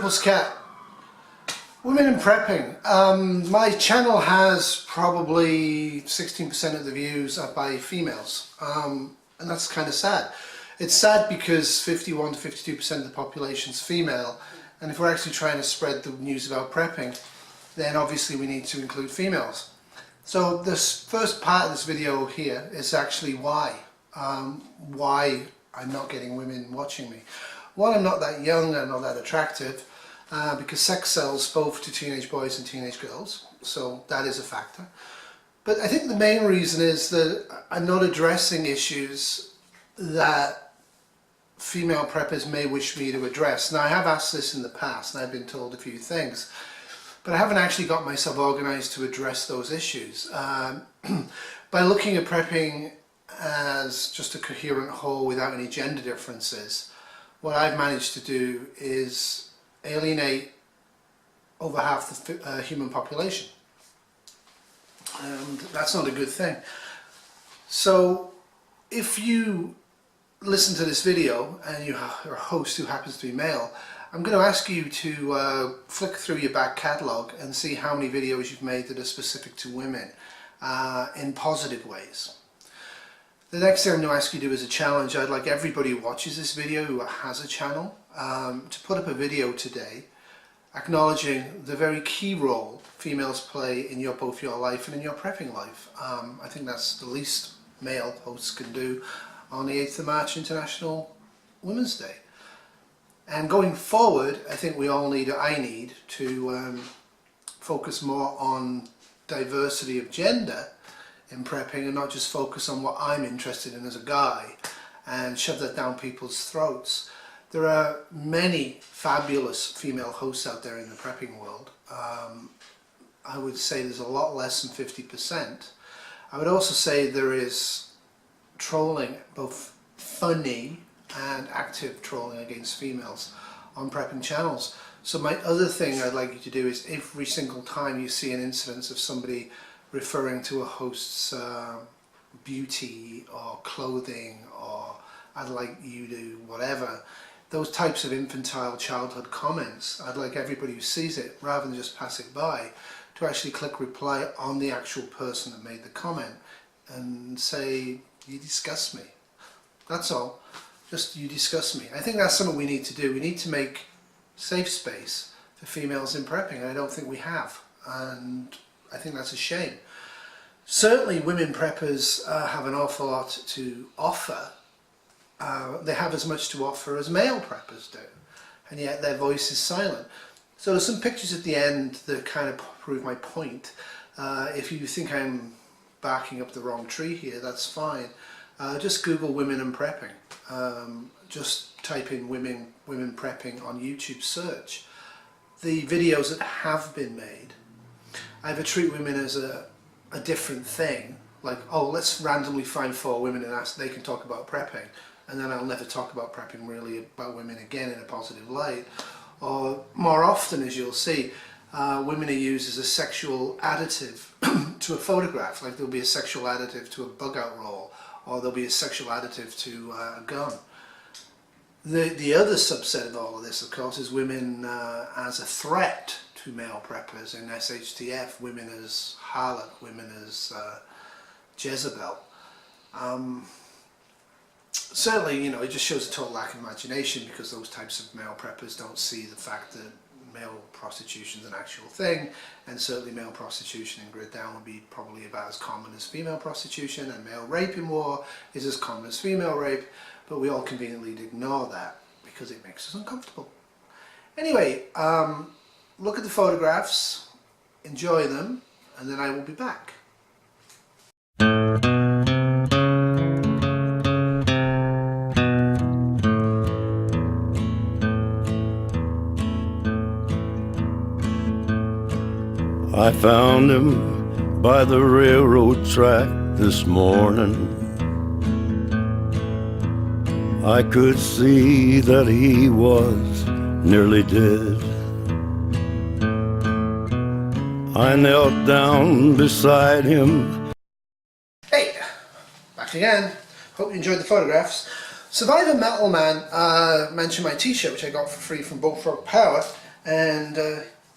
People's Cat. Women in prepping. My channel has probably 16% of the views are by females, and that's kind of sad. It's sad because 51 to 52% of the population is female, and if we're actually trying to spread the news about prepping, then obviously we need to include females. So this first part of this video here is actually why I'm not getting women watching me. One, I'm not that young, I'm not that attractive, because sex sells both to teenage boys and teenage girls, so that is a factor. But I think the main reason is that I'm not addressing issues that female preppers may wish me to address. Now, I have asked this in the past and I've been told a few things, but I haven't actually got myself organised to address those issues. By looking at prepping as just a coherent whole without any gender differences, what I've managed to do is alienate over half the human population, and that's not a good thing. So if you listen to this video and you are a host who happens to be male, I'm going to ask you to flick through your back catalogue and see how many videos you've made that are specific to women in positive ways. The next thing I'm going to ask you to do as a challenge, I'd like everybody who watches this video who has a channel to put up a video today acknowledging the very key role females play in both your life and in your prepping life. I think that's the least male hosts can do on the 8th of March, International Women's Day. And going forward, I think I need to focus more on diversity of gender in prepping and not just focus on what I'm interested in as a guy and shove that down people's throats. There are many fabulous female hosts out there in the prepping world. I would say there's a lot less than 50%. I would also say there is trolling, both funny and active trolling against females on prepping channels. So my other thing I'd like you to do is every single time you see an incidence of somebody referring to a host's beauty or clothing or I'd like you to whatever, those types of infantile childhood comments, I'd like everybody who sees it, rather than just pass it by, to actually click reply on the actual person that made the comment and say, you disgust me. That's all. Just, you disgust me. I think that's something we need to do. We need to make safe space for females in prepping, and I don't think we have. And I think that's a shame. Certainly women preppers have an awful lot to offer. They have as much to offer as male preppers do, and yet their voice is silent. So there's some pictures at the end that kind of prove my point. If you think I'm barking up the wrong tree here, that's fine. Just Google women and prepping. Just type in women prepping on YouTube search. The videos that have been made either treat women as a different thing, like, oh, let's randomly find 4 women and ask they can talk about prepping, and then I'll never talk about prepping really about women again in a positive light. Or more often, as you'll see, women are used as a sexual additive to a photograph, like there'll be a sexual additive to a bug out roll, or there'll be a sexual additive to a gun. The other subset of all of this, of course, is women as a threat to male preppers in SHTF, women as harlot, women as Jezebel. Certainly, you know, it just shows a total lack of imagination, because those types of male preppers don't see the fact that male prostitution is an actual thing, and certainly male prostitution in Grid Down would be probably about as common as female prostitution, and male rape in war is as common as female rape, but we all conveniently ignore that because it makes us uncomfortable. Anyway, look at the photographs, enjoy them, and then I will be back. I found him by the railroad track this morning. I could see that he was nearly dead. I knelt down beside him. Hey, back again. Hope you enjoyed the photographs. Survivor Metal Man mentioned my t-shirt, which I got for free from Bullfrog Power, and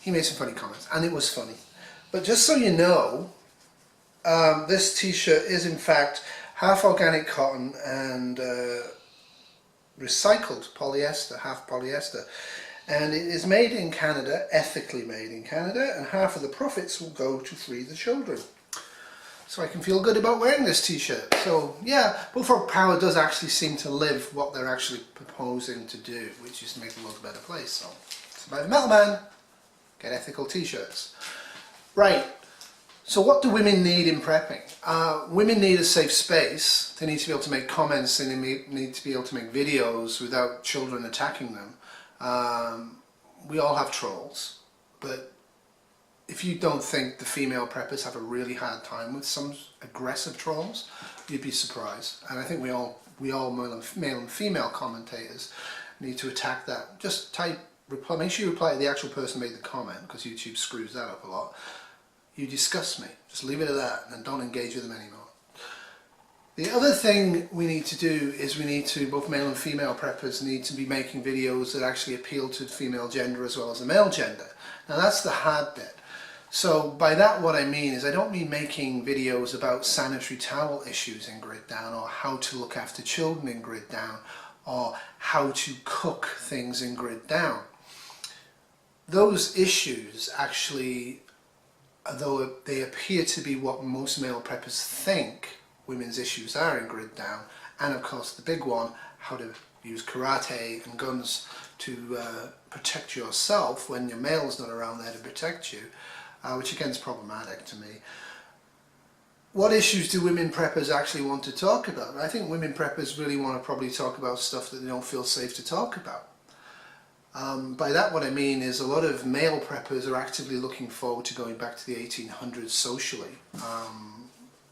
he made some funny comments, and it was funny. But just so you know, this t-shirt is in fact half organic cotton and recycled polyester, half polyester, and it is made in Canada, ethically made in Canada, and half of the profits will go to free the children. So I can feel good about wearing this t-shirt. So yeah, Bull Frog Power does actually seem to live what they're actually proposing to do, which is make the world a better place. So by the Metal Man, get ethical t-shirts. Right, so what do women need in prepping? Women need a safe space. They need to be able to make comments, and they need to be able to make videos without children attacking them. We all have trolls, but if you don't think the female preppers have a really hard time with some aggressive trolls, you'd be surprised. And I think we all male and female commentators need to attack that. Just reply, make sure you reply to the actual person who made the comment, because YouTube screws that up a lot. You disgust me. Just leave it at that and don't engage with them anymore. The other thing we need to do is both male and female preppers need to be making videos that actually appeal to the female gender as well as the male gender. Now that's the hard bit. So by that what I mean is I don't mean making videos about sanitary towel issues in Grid Down, or how to look after children in Grid Down, or how to cook things in Grid Down. Those issues actually, although they appear to be what most male preppers think women's issues are in Grid Down, and of course the big one, how to use karate and guns to protect yourself when your male's not around there to protect you, which again is problematic to me. What issues do women preppers actually want to talk about? I think women preppers really want to probably talk about stuff that they don't feel safe to talk about. By that what I mean is a lot of male preppers are actively looking forward to going back to the 1800s socially.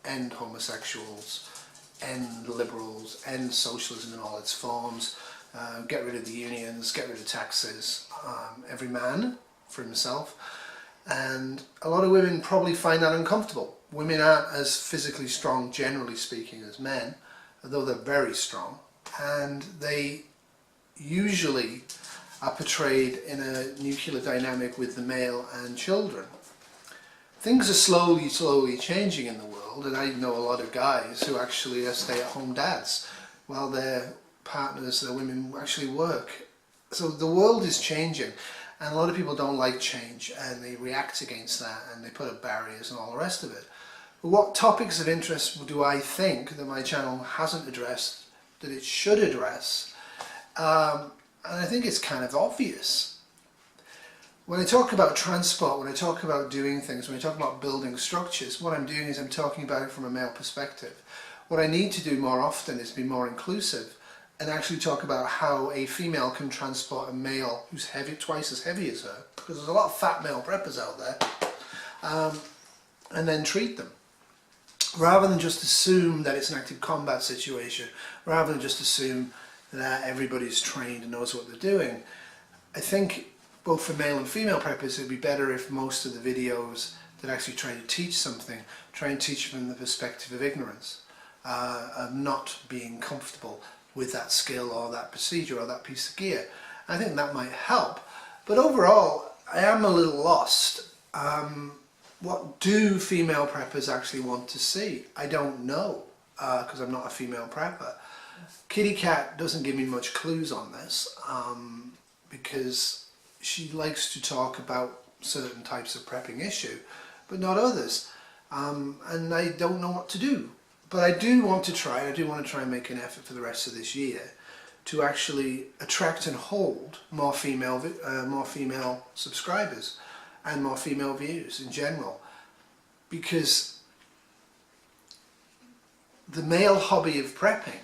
End homosexuals, end liberals, end socialism in all its forms, get rid of the unions, get rid of taxes, every man for himself. And a lot of women probably find that uncomfortable. Women aren't as physically strong, generally speaking, as men, although they're very strong, and they usually are portrayed in a nuclear dynamic with the male and children. Things are slowly changing in the world, and I know a lot of guys who actually are stay-at-home dads while their partners, their women, actually work. So the world is changing, and a lot of people don't like change, and they react against that, and they put up barriers and all the rest of it. But what topics of interest do I think that my channel hasn't addressed that it should address? And I think it's kind of obvious. When I talk about transport, when I talk about doing things, when I talk about building structures, what I'm doing is I'm talking about it from a male perspective. What I need to do more often is be more inclusive and actually talk about how a female can transport a male who's heavy, twice as heavy as her, because there's a lot of fat male preppers out there, and then treat them. Rather than just assume that it's an active combat situation, rather than just assume that everybody's trained and knows what they're doing. I think both for male and female preppers, it would be better if most of the videos that actually try to teach something, try and teach from the perspective of ignorance, of not being comfortable with that skill or that procedure or that piece of gear. I think that might help, but overall I am a little lost. What do female preppers actually want to see? I don't know, because I'm not a female prepper. Kitty Cat doesn't give me much clues on this, because she likes to talk about certain types of prepping issue, but not others. And I don't know what to do. But I do want to try and make an effort for the rest of this year to actually attract and hold more female subscribers and more female views in general. Because the male hobby of prepping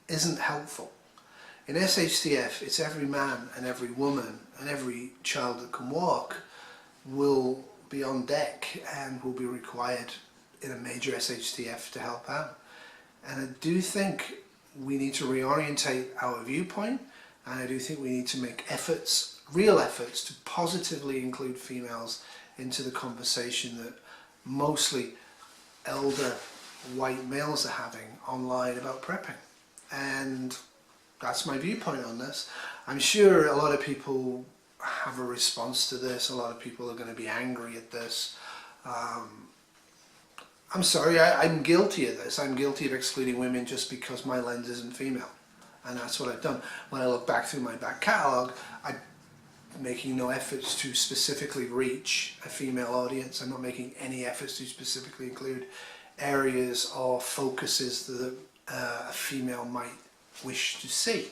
isn't helpful. In SHTF, it's every man and every woman and every child that can walk will be on deck and will be required in a major SHTF to help out. And I do think we need to reorientate our viewpoint, and I do think we need to make efforts, real efforts, to positively include females into the conversation that mostly elder white males are having online about prepping. And that's my viewpoint on this. I'm sure a lot of people have a response to this. A lot of people are going to be angry at this. I'm sorry, I'm guilty of this. I'm guilty of excluding women just because my lens isn't female. And that's what I've done. When I look back through my back catalogue, I'm making no efforts to specifically reach a female audience. I'm not making any efforts to specifically include areas or focuses that a female might wish to see.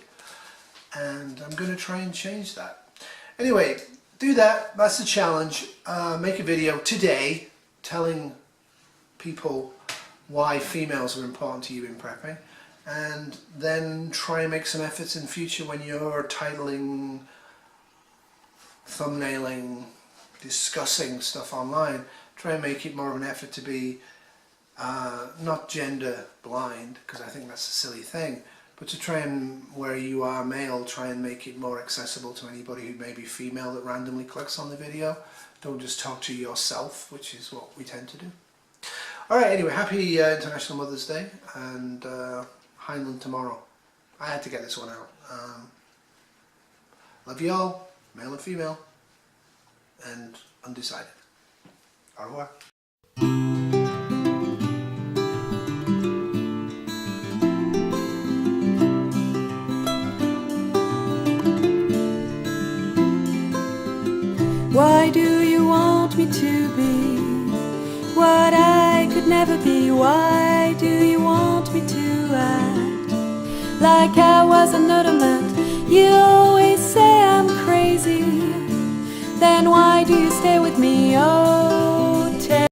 And I'm going to try and change that. Anyway, do that. That's the challenge. Make a video today telling people why females are important to you in prepping, and then try and make some efforts in future when you're titling, thumbnailing, discussing stuff online. Try and make it more of an effort to be not gender blind, because I think that's a silly thing, but to try and, where you are male, try and make it more accessible to anybody who may be female that randomly clicks on the video. Don't just talk to yourself, which is what we tend to do. Alright, anyway, happy International Mother's Day, and Heinlein tomorrow. I had to get this one out. Love you all, male and female, and undecided. Au revoir. Why do you want me to be what I could never be? Why do you want me to act like I was another man? You always say I'm crazy, then why do you stay with me? Oh,